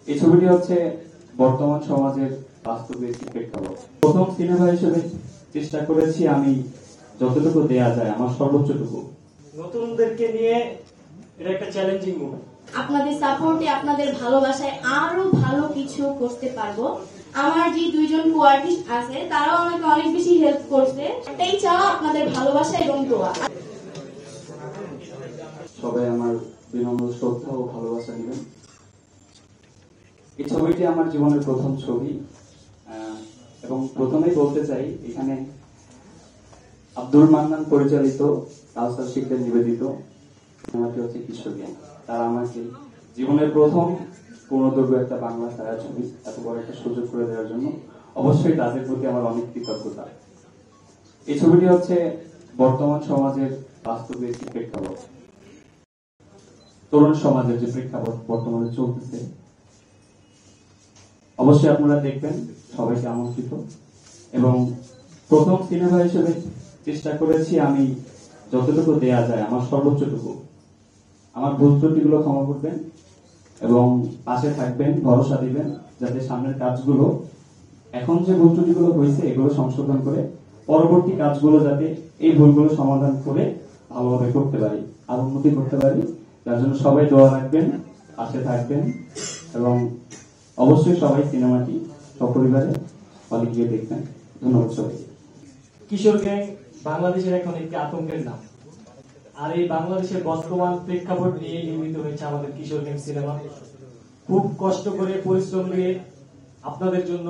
এই ছবিটি হচ্ছে বর্তমান সমাজের বাস্তবের একটি প্রেক্ষাপট। প্রথম সিনেমা হিসেবে চেষ্টা করেছি আমি যতটুকু দেয়া যায় আমার সর্বোচ্চটুকু। নতুনদেরকে নিয়ে এটা একটা চ্যালেঞ্জিং মুভি। আপনাদের সাপোর্টে, আপনাদের ভালোবাসায় আরো ভালো কিছু করতে পারবো। আমার যে দুইজন কো-আর্টিস্ট আছে তারাও আমাকে অনেক বেশি হেল্প করছে। এটাই চাওয়া, আপনাদের ভালোবাসা এবং দোয়া। সবাই আমার বিনম্র শ্রদ্ধা ও ভালোবাসা নেবেন। এই ছবিটি আমার জীবনের প্রথম ছবি এবং প্রথমেই বলতে চাই এখানে আব্দুল মান্নান পরিচালিত, কাউসার শিকদার নিবেদিত সিনেমাটি হচ্ছে কিশোর গ্যাং। তারা আমাকে জীবনের প্রথম পূর্ণদৈর্ঘ্য একটা বাংলা ছায়াছবি এত বড় একটা সুযোগ করে দেওয়ার জন্য অবশ্যই তাদের প্রতি আমার অনেক কৃতজ্ঞতা। এই ছবিটি হচ্ছে বর্তমান সমাজের বাস্তবের একটি প্রেক্ষাপট, তরুণ সমাজের যে প্রেক্ষাপট বর্তমানে চলতেছে। অবশ্যই আপনারা দেখবেন, সবাইকে আমন্ত্রিত। এবং প্রথম সিনেমা হিসেবে চেষ্টা করেছি আমি যতটুকু দেয়া যায় আমার সর্বোচ্চটুকু। আমার ভুল ত্রুটিগুলো ক্ষমা করবেন এবং পাশে থাকবেন, ভরসা দিবেন যাতে সামনের কাজগুলো, এখন যে ভুল ত্রুটিগুলো হয়েছে এগুলো সংশোধন করে পরবর্তী কাজগুলো যাতে এই ভুলগুলো সমাধান করে ভালোভাবে করতে পারি, আর উন্নতি করতে পারি। যার জন্য সবাই দোয়া রাখবেন, পাশে থাকবেন এবং অবশ্যই সবাই সিনেমাটি সপরিবারে হলে গিয়ে দেখবেন। ধন্যবাদ সবাইকে। কিশোর গ্যাং বাংলাদেশের এখন একটি আতঙ্কের নাম, আর এই বাংলাদেশের বর্তমান প্রেক্ষাপট নিয়ে নির্মিত হয়েছে আমাদের কিশোর গ্যাং সিনেমা। খুব কষ্ট করে, পরিশ্রম দিয়ে আপনাদের জন্য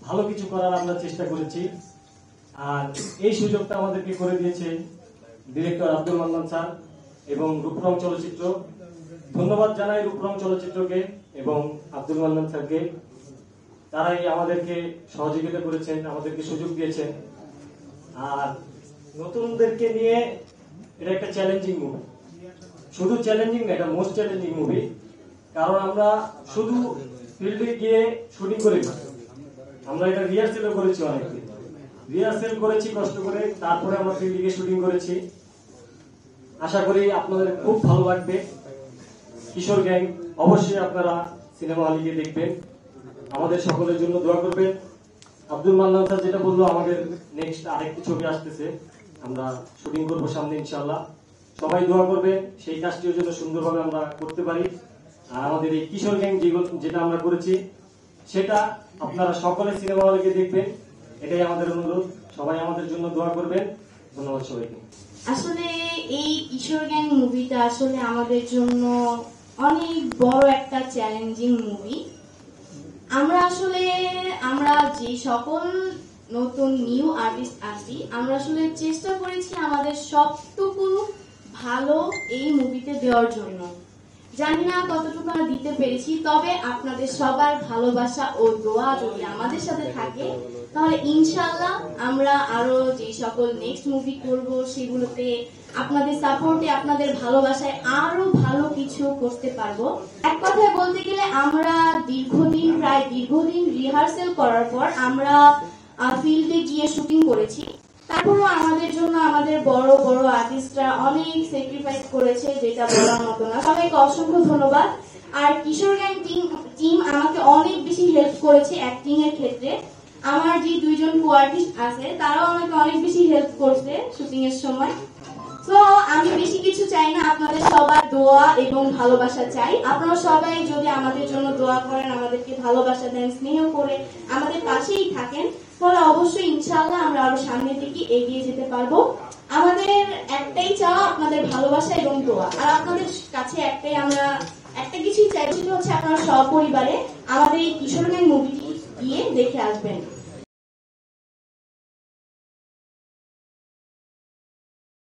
ভালো কিছু করার আমরা চেষ্টা করেছি। আর এই সুযোগটা আমাদেরকে করে দিয়েছে ডিরেক্টর আব্দুল মান্নান স্যার এবং রূপরং চলচ্চিত্র। ধন্যবাদ জানাই রূপরং চলচ্চিত্রকে এবং আব্দুল মান্নান স্যারকে। তারাই আমাদেরকে সহযোগিতা করেছেন, আমাদেরকে সুযোগ দিয়েছেন। আর নতুনদেরকে নিয়ে এটা একটা চ্যালেঞ্জিং মুভি। শুধু চ্যালেঞ্জিং না, এটা মোস্ট চ্যালেঞ্জিং মুভি। কারণ আমরা শুধু ফিল্ডে গিয়ে শুটিং করি না, আমরা এটা রিহার্সেলও করেছি, অনেকদিন রিহার্সেল করেছি কষ্ট করে, তারপরে আমরা ফিল্ডে গিয়ে শুটিং করেছি। আশা করি আপনাদের খুব ভালো লাগবে। কিশোর গ্যাং অবশ্যই আপনারা সিনেমা হলে গিয়ে দেখবেন, আমাদের সকলের জন্য দোয়া করবেন। আব্দুল মান্নান স্যার যেটা বললো, আমাদের নেক্সট আরেকটি ছবি আসতেছে, আমরা শুটিং করবো সামনে ইনশাআল্লাহ। সবাই দোয়া করবেন সেই কাজটির জন্য সুন্দরভাবে আমরা করতে পারি। আর আমাদের এই কিশোর গ্যাং যেটা আমরা করেছি সেটা আপনারা সকলে সিনেমা হলে গিয়ে দেখবেন, এটাই আমাদের অনুরোধ। সবাই আমাদের জন্য দোয়া করবেন। ধন্যবাদ সবাইকে। আসলে এই কিশোর গ্যাং মুভিটা আসলে আমাদের জন্য অনেক বড় একটা চ্যালেঞ্জিং মুভি। আমরা যে সকল নতুন নিউ আর্টিস্ট আছি, আমরা আসলে চেষ্টা করেছি আমাদের সবটুকু ভালো এই মুভিতে দেওয়ার জন্য। জানি না কতটুকু আমরা দিতে পেরেছি, তবে আপনাদের সবার ভালোবাসা ও দোয়া যদি আমাদের সাথে থাকে তাহলে ইনশাআল্লাহ আমরা আরো যে সকল নেক্সট মুভি করব সেগুলোতে আপনাদের সাপোর্টে, আপনাদের ভালোবাসায় আরো ভালো কিছু করতে পারবো। এক কথায় বলতে গেলে আমরা প্রায় দীর্ঘদিন রিহার্সেল করার পর আমরা ফিল্ডে গিয়ে শুটিং করেছি। তারপরও আমাদের জন্য আমাদের বড় বড় আর্টিস্টরা অনেক স্যাক্রিফাইস করেছে, যেটা বলার মতো না। সবাইকে অসংখ্য ধন্যবাদ। আর কিশোর গ্যাং টিম আমাকে অনেক বেশি হেল্প করেছে অ্যাক্টিং এর ক্ষেত্রে। আমার যে দুইজন কো-আর্টিস্ট আছে তারাও আমাকে অনেক বেশি হেল্প করছে শুটিং এর সময়। তো আমি বেশি কিছু চাই না, আপনাদের সবার দোয়া এবং ভালোবাসা চাই। আপনারা সবাই যদি আমাদের জন্য দোয়া করেন, আমাদেরকে ভালোবাসা দেন, স্নেহ করে আমাদের পাশেই থাকেন, তাহলে অবশ্যই ইনশাআল্লাহ আমরা আরো সামনের দিকে এগিয়ে যেতে পারবো। আমাদের একটাই চাওয়া, আপনাদের ভালোবাসা এবং দোয়া। আর আপনাদের কাছে আমরা একটা কিছুই চাই, সেটা হচ্ছে আপনারা সপরিবারে আমাদের এই কিশোর গ্যাং মুভিটি গিয়ে দেখে আসবেন।